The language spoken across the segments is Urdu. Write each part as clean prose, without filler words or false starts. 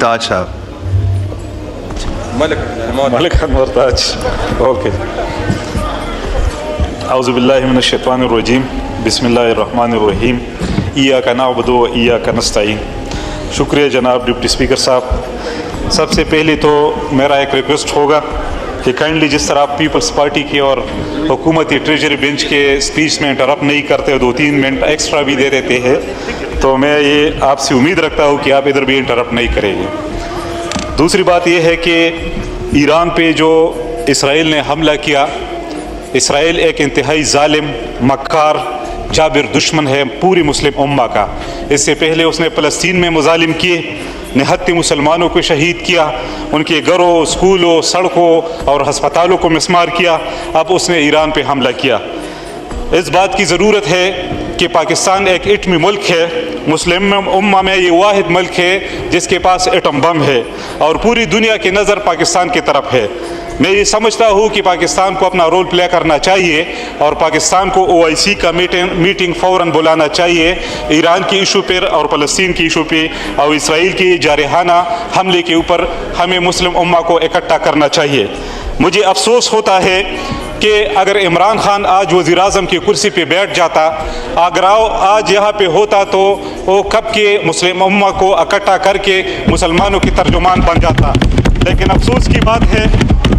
تاج صاحب. ملک انور تاج. اوکے. اعوذ باللہ من الشیطان الرجیم. بسم اللہ الرحمن الرحیم. ایاک نعبد و ایاک نستعین. شکریہ جناب ڈپٹی اسپیکر صاحب. سب سے پہلے تو میرا ایک ریکویسٹ ہوگا کہ کائنڈلی جس طرح آپ پیپلز پارٹی کے اور حکومتی ٹریجری بینچ کے اسپیچ میں انٹرپٹ نہیں کرتے, 2-3 منٹ ایکسٹرا بھی دے دیتے ہیں, تو میں یہ آپ سے امید رکھتا ہوں کہ آپ ادھر بھی انٹرپٹ نہیں کریں گے. دوسری بات یہ ہے کہ ایران پہ جو اسرائیل نے حملہ کیا, اسرائیل ایک انتہائی ظالم, مکار, جابر دشمن ہے پوری مسلم امہ کا. اس سے پہلے اس نے فلسطین میں مظالم کیے, نہتی مسلمانوں کو شہید کیا, ان کے گھروں, اسکولوں, سڑکوں اور ہسپتالوں کو مسمار کیا. اب اس نے ایران پہ حملہ کیا. اس بات کی ضرورت ہے کہ پاکستان ایک ایٹمی ملک ہے, مسلم امہ میں یہ واحد ملک ہے جس کے پاس ایٹم بم ہے, اور پوری دنیا کی نظر پاکستان کی طرف ہے. میں یہ سمجھتا ہوں کہ پاکستان کو اپنا رول پلے کرنا چاہیے, اور پاکستان کو OIC کا میٹنگ فوراً بلانا چاہیے ایران کی ایشو پر اور فلسطین کی ایشو پہ اور اسرائیل کی جارحانہ حملے کے اوپر. ہمیں مسلم امہ کو اکٹھا کرنا چاہیے. مجھے افسوس ہوتا ہے کہ اگر عمران خان آج وزیر اعظم کی کرسی پہ بیٹھ جاتا, اگر آج یہاں پہ ہوتا, تو وہ کب کے مسلم امہ کو اکٹھا کر کے مسلمانوں کی ترجمان بن جاتا. لیکن افسوس کی بات ہے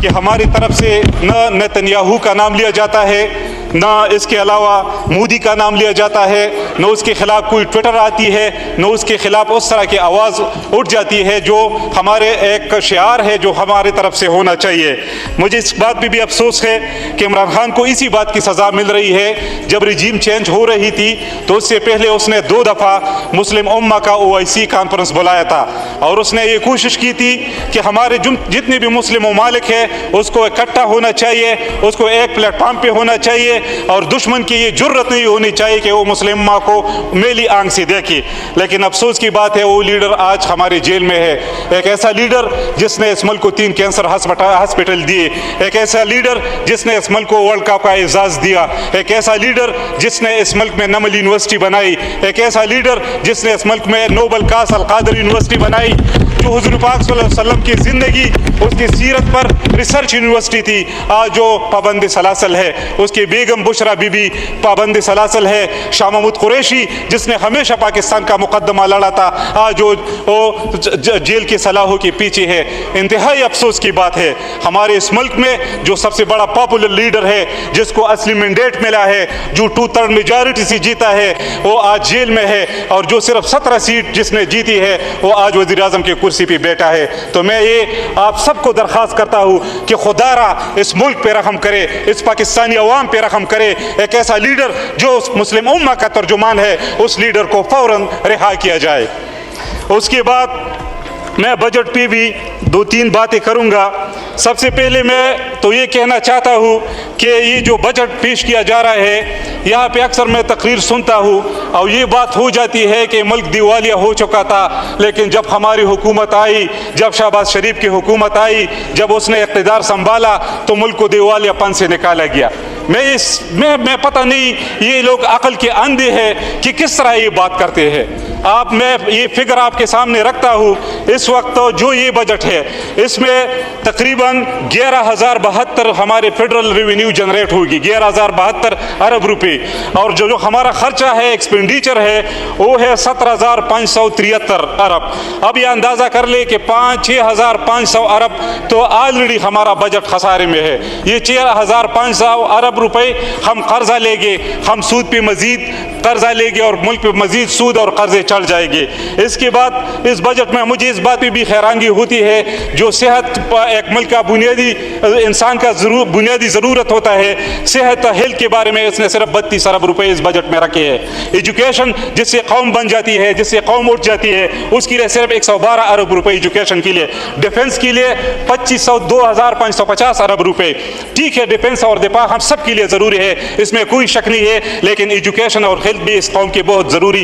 کہ ہماری طرف سے نہ نیتنیاہو کا نام لیا جاتا ہے, نہ اس کے علاوہ مودی کا نام لیا جاتا ہے, نہ اس کے خلاف کوئی ٹویٹر آتی ہے, نہ اس کے خلاف اس طرح کی آواز اٹھ جاتی ہے جو ہمارے ایک شعار ہے جو ہماری طرف سے ہونا چاہیے. مجھے اس بات پہ بھی افسوس ہے کہ عمران خان کو اسی بات کی سزا مل رہی ہے. جب رجیم چینج ہو رہی تھی تو اس سے پہلے اس نے 2 دفعہ مسلم امہ کا OIC کانفرنس بلایا تھا, اور اس نے یہ کوشش کی تھی کہ ہمارے جتنے بھی مسلم ممالک ہیں اس کو اکٹھا ہونا چاہیے, اس کو ایک پلیٹ فارم پہ ہونا چاہیے, اور دشمن کی یہ جرت نہیں ہونی چاہیے کہ وہ مسلم امہ کو میلی آنکھ سے دیکھے. لیکن افسوس کی بات ہے وہ لیڈر آج ہمارے جیل میں ہے. ایک ایسا لیڈر جس نے اس ملک کو 3 کینسر ہاسپٹل دیے, ایک ایسا لیڈر جس نے اس ملک کو ورلڈ کپ کا اعزاز دیا, ایک ایسا لیڈر جس نے اس ملک میں نمل یونیورسٹی بنائی, ایک ایسا لیڈر جس نے اس ملک میں نوبل کاس القادر یونیورسٹی بنائی, جو حضور پاک صلی اللہ علیہ وسلم کی زندگی, اس کی سیرت پر ریسرچ یونیورسٹی تھی, آج جو پابند سلاسل ہے. اس کی بیگم بشرا بی بی پابند سلاسل ہے. شاہ محمود قریشی جس نے ہمیشہ پاکستان کا مقدمہ لڑا تھا, آج وہ جیل کی سلاحوں کے پیچھے ہے. انتہائی افسوس کی بات ہے ہمارے اس ملک میں جو سب سے بڑا پاپولر لیڈر ہے, جس کو اصلی مینڈیٹ ملا ہے, جو 2/3 میجارٹی سے جیتا ہے, وہ آج جیل میں ہے, اور جو صرف 17 سیٹ جس نے جیتی ہے وہ آج وزیر اعظم کی کرسی پہ بیٹھا ہے. تو میں یہ آپ سب کو درخواست کرتا ہوں کہ خدا را اس ملک پہ رحم کرے, اس پاکستانی عوام پہ رحم کرے. ایک ایسا لیڈر جو مسلم امہ کا ترجمان ہے, اس لیڈر کو فوراً رہا کیا جائے. اس کے بعد میں بجٹ پہ بھی 2-3 باتیں کروں گا. سب سے پہلے میں تو یہ کہنا چاہتا ہوں کہ یہ جو بجٹ پیش کیا جا رہا ہے, یہاں پہ اکثر میں تقریر سنتا ہوں اور یہ بات ہو جاتی ہے کہ ملک دیوالیہ ہو چکا تھا, لیکن جب ہماری حکومت آئی, جب شہباز شریف کی حکومت آئی, جب اس نے اقتدار سنبھالا تو ملک کو دیوالیہ پن سے نکالا گیا. میں پتہ نہیں یہ لوگ عقل کے اندھے ہیں کہ کس طرح یہ بات کرتے ہیں. میں یہ فگر آپ کے سامنے رکھتا ہوں. اس وقت جو یہ بجٹ ہے اس میں تقریباً 11,072 ہمارے فیڈرل ریونیو جنریٹ ہوگی, 11,072 ارب روپے, اور جو ہمارا خرچہ ہے, ایکسپینڈیچر ہے, وہ ہے 17,573 ارب. اب یہ اندازہ کر لے کہ 6,500 ارب تو آلریڈی ہمارا بجٹ خسارے میں ہے. یہ 6,500 ارب روپے ہم قرضہ لیں گے, ہم سود پہ مزید قرضہ لیں گے, اور ملک پہ مزید سود اور قرضے چڑھ جائیں گے. اس کے بعد اس بجٹ میں مجھے اس بات پہ بھی حیرانگی ہوتی ہے, جو صحت ایک ملک کا بنیادی انسان کا بنیادی ضرورت ہوتا ہے, صحت ہیلتھ کے بارے میں اس نے صرف 32 ارب روپے اس بجٹ میں رکھے ہیں. ایجوکیشن جس سے قوم بن جاتی ہے, جس سے قوم اٹھ جاتی ہے, اس کے لیے صرف 112 ارب روپے ایجوکیشن کے لیے. ڈیفنس کے لیے 2,550 ارب روپے. ٹھیک ہے, ڈیفنس اور دفاع ہم سب کے لیے ضروری ہے, اس میں کوئی شک نہیں ہے, لیکن ایجوکیشن اور ہیلتھ بھی اس قوم کے بہت ضروری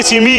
SME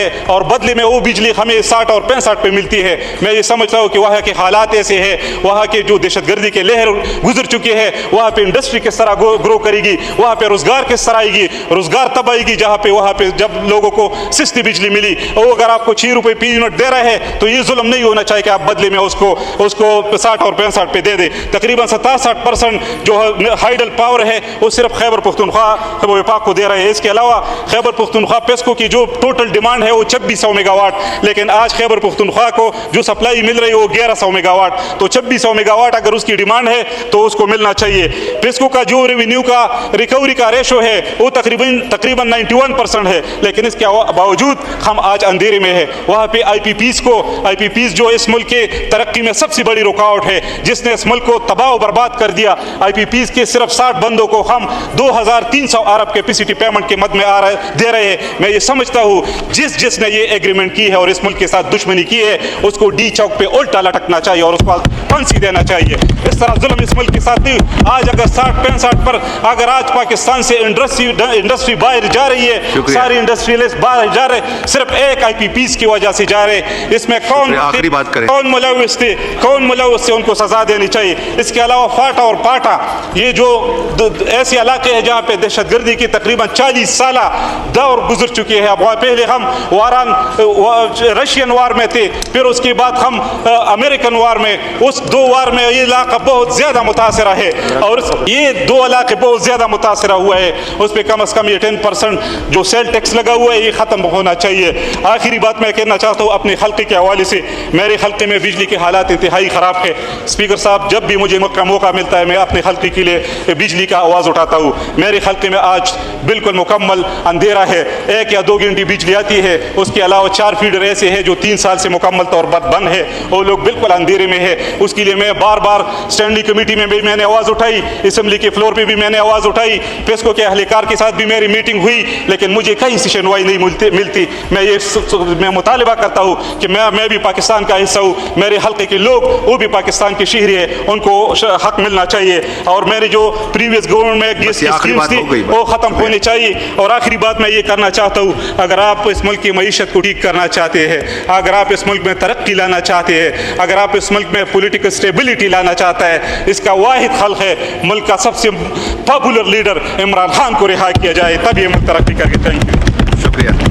ہے اور بدلے میں وہ بجلی ہمیں 60 اور 65 پہ ملتی ہے. میں یہ سمجھتا ہوں کہ وہاں کے حالات ایسے ہیں, وہاں کے جو دہشت گردی کے لہر گزر چکی ہے, وہاں پہ انڈسٹری کس طرح گرو کرے گی, وہاں پہ روزگار کس طرح آئے گی, روزگار تب آئے گی جہاں پہ وہاں پہ جب لوگوں کو سستی بجلی ملی. اور اگر آپ کو 6 روپے فی یونٹ دے رہے ہیں تو یہ ظلم نہیں ہونا چاہیے کہ آپ بدلے میں اس کو 60 اور 65 پہ دے دیں. تقریباً 67% جو ہائیڈل پاور ہے وہ صرف خیبر پختونخوا وفاق کو دے رہے ہیں. اس کے علاوہ خیبر پختونخوا پیسکو کی جو ٹوٹل ڈیمانڈ ہے وہ 2600 میگا واٹ, لیکن آج خیبر پختونخوا کو جو سپلائی مل رہی ہے وہ 1100 میگا واٹ. تو 2600 میگا واٹ اگر اس کی ڈیمانڈ ہے تو اس کو ملنا چاہیے. پیسکو کا جو ریونیو کا ریکوری کا ریشو ہے وہ تقریباً 91% ہے, لیکن اس کے باوجود ہم آج اندھیرے میں ہے. وہاں پہ آئی پی پیز جو اس ملک کے ترقی میں سب سے بڑی رکاوٹ ہے, جس نے اس ملک کو تباہ و برباد کر دیا. آئی پی پیز کے صرف 60 بندوں کو ہم 2300 ارب کے پی سی ٹی پیمنٹ کے مد میں دے رہے ہیں. میں یہ سمجھتا ہوں جس نے یہ ایگریمنٹ کی ہے اور اس ملک کے ساتھ دشمنی کی ہے اس کو ڈی چوک پہ الٹا لٹکنا چاہیے اور اس کو پھانسی دینا چاہیے. اس طرح ظلم اس ملک کے ساتھ نہیں. آج اگر 60-65 پر اگر آج پاکستان سے انڈسٹری باہر جا رہی ہے, ساری انڈسٹریلسٹ باہر جا رہے, صرف ایک آئی پی پیز کی وجہ سے جا رہے. اس میں کون ملوث تھے ان کو سزا دینی چاہیے. اس کے علاوہ فاٹا اور پاٹا یہ جو ایسے علاقے ہیں جہاں پہ دہشت گردی کی تقریباً 40 سالہ دور گزر چکے ہیں. اب پہلے ہم رشین وار میں تھے, پھر اس کے بعد ہم امریکن وار میں. اس 2 وار میں یہ علاقہ بہت زیادہ متاثر ہے اور یہ 2 علاقے بہت زیادہ متاثر ہوا ہے. اس پہ کم از کم یہ 10% جو سیل ٹیکس لگا ہوا ہے یہ ختم ہونا چاہیے. آخری بات میں کہنا چاہتا ہوں اپنے حلقے کے حوالے سے. میرے حلقے میں بجلی کے حالات انتہائی خراب ہے. اسپیکر صاحب, جب بھی مجھے موقع ملتا ہے میں اپنے حلقے کے لیے بجلی کا آواز اٹھاتا ہوں. میرے حلقے میں آج بالکل مکمل اندھیرا ہے. 1 یا 2 گھنٹے بجلی آتی ہے. اس کے علاوہ 4 فیڈر ایسے ہیں جو 3 سال سے مکمل طور پر بند ہے, وہ لوگ بالکل اندھیرے میں ہے. اس کے لیے میں بار اسٹینڈنگ کمیٹی میں بھی میں نے آواز اٹھائی, اسمبلی کے فلور پہ بھی میں نے آواز اٹھائی, پیسکو کے اہلکار کے ساتھ بھی میری میٹنگ ہوئی, لیکن مجھے کہیں سے سنوائی نہیں ملتی. میں مطالبہ کرتا ہوں کہ میں بھی پاکستان کا حصہ ہوں. میرے حلقے کے لوگ وہ بھی پاکستان کے شہری ہیں, ان کو حق ملنا چاہیے. اور میرے جو پریویس گورنمنٹ میں گیس کی اسکیمز تھی وہ ختم ہونی چاہیے. اور آخری بات میں یہ کرنا چاہتا ہوں, اگر آپ اس ملک کی معیشت کو ٹھیک کرنا چاہتے ہیں, اگر آپ اس ملک میں ترقی لانا چاہتے ہیں, اگر آپ اس ملک میں پولیٹیکل اسٹیبلٹی لانا چاہتا ہے, اس کا واحد حل ہے ملک کا سب سے پاپولر لیڈر عمران خان کو رہا کیا جائے, تب یہ ملک ترقی کر کے. Thank you. شکریہ.